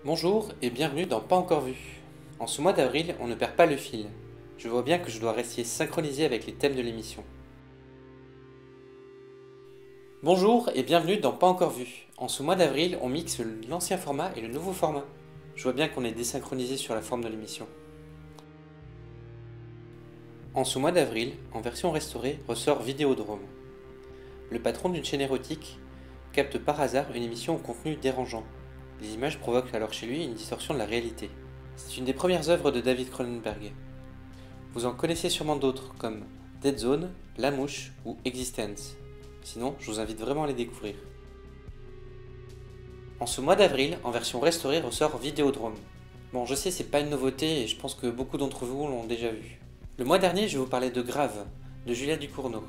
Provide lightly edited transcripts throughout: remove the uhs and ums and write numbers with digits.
Bonjour et bienvenue dans Pas encore vu. En ce mois d'avril, on ne perd pas le fil. Je vois bien que je dois rester synchronisé avec les thèmes de l'émission. Bonjour et bienvenue dans Pas encore vu. En ce mois d'avril, on mixe l'ancien format et le nouveau format. Je vois bien qu'on est désynchronisé sur la forme de l'émission. En ce mois d'avril, en version restaurée, ressort Vidéodrome. Le patron d'une chaîne érotique capte par hasard une émission au contenu dérangeant. Les images provoquent alors chez lui une distorsion de la réalité. C'est une des premières œuvres de David Cronenberg. Vous en connaissez sûrement d'autres comme Dead Zone, La Mouche ou Existence. Sinon, je vous invite vraiment à les découvrir. En ce mois d'avril, en version restaurée, ressort Vidéodrome. Bon, je sais, c'est pas une nouveauté et je pense que beaucoup d'entre vous l'ont déjà vu. Le mois dernier, je vous parlais de Grave, de Julia Ducournau.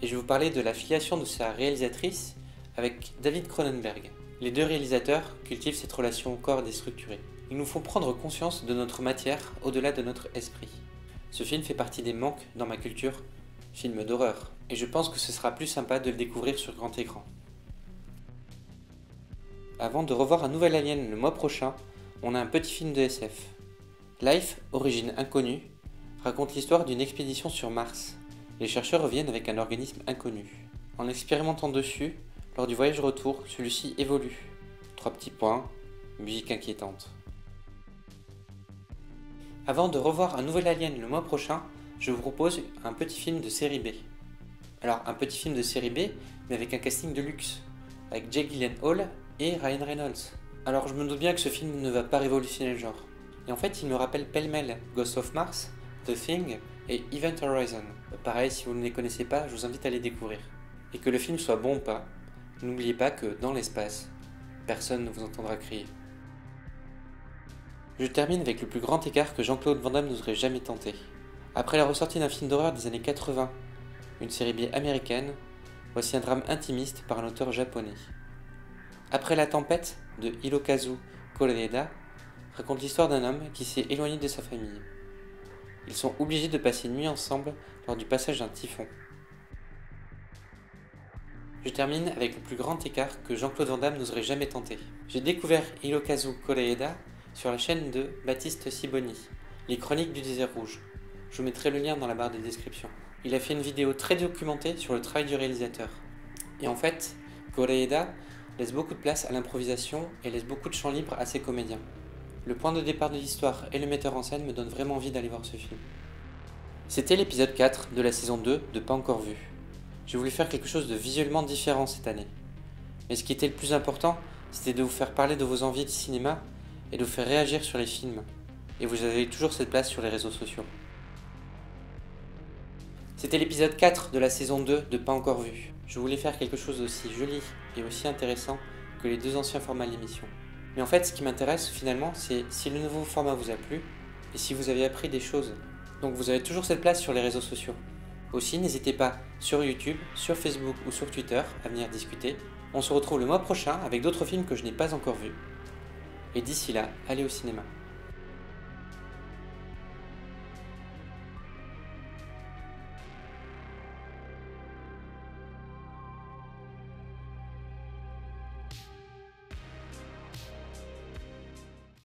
Et je vous parlais de la filiation de sa réalisatrice avec David Cronenberg. Les deux réalisateurs cultivent cette relation au corps déstructuré. Ils nous font prendre conscience de notre matière au-delà de notre esprit. Ce film fait partie des manques dans ma culture, film d'horreur. Et je pense que ce sera plus sympa de le découvrir sur grand écran. Avant de revoir un nouvel Alien le mois prochain, on a un petit film de SF. Life, origine inconnue, raconte l'histoire d'une expédition sur Mars. Les chercheurs reviennent avec un organisme inconnu. En expérimentant dessus, lors du voyage retour, celui-ci évolue. 3 petits points, musique inquiétante. Avant de revoir un nouvel Alien le mois prochain, je vous propose un petit film de série B. Alors un petit film de série B, mais avec un casting de luxe, avec Jake Gyllenhaal et Ryan Reynolds. Alors je me doute bien que ce film ne va pas révolutionner le genre. Et en fait il me rappelle pêle-mêle Ghost of Mars, The Thing et Event Horizon. Pareil, si vous ne les connaissez pas, je vous invite à les découvrir. Et que le film soit bon ou pas, n'oubliez pas que dans l'espace, personne ne vous entendra crier. Je termine avec le plus grand écart que Jean-Claude Van Damme n'oserait jamais tenter. Après la ressortie d'un film d'horreur des années 80, une série B américaine, voici un drame intimiste par un auteur japonais. Après la tempête de Hirokazu Koreeda raconte l'histoire d'un homme qui s'est éloigné de sa famille. Ils sont obligés de passer une nuit ensemble lors du passage d'un typhon. Je termine avec le plus grand écart que Jean-Claude Van Damme n'oserait jamais tenter. J'ai découvert Hirokazu Koreeda sur la chaîne de Baptiste Sibony, Les Chroniques du désert rouge. Je vous mettrai le lien dans la barre de description. Il a fait une vidéo très documentée sur le travail du réalisateur. Et en fait, Koreeda laisse beaucoup de place à l'improvisation et laisse beaucoup de champ libre à ses comédiens. Le point de départ de l'histoire et le metteur en scène me donnent vraiment envie d'aller voir ce film. C'était l'épisode 4 de la saison 2 de Pas encore vu. J'ai voulu faire quelque chose de visuellement différent cette année. Mais ce qui était le plus important, c'était de vous faire parler de vos envies de cinéma et de vous faire réagir sur les films. Et vous avez toujours cette place sur les réseaux sociaux. C'était l'épisode 4 de la saison 2 de Pas encore vu. Je voulais faire quelque chose d'aussi joli et aussi intéressant que les deux anciens formats de l'émission. Mais en fait, ce qui m'intéresse finalement, c'est si le nouveau format vous a plu et si vous avez appris des choses. Donc vous avez toujours cette place sur les réseaux sociaux. Aussi, n'hésitez pas sur YouTube, sur Facebook ou sur Twitter à venir discuter. On se retrouve le mois prochain avec d'autres films que je n'ai pas encore vus. Et d'ici là, allez au cinéma.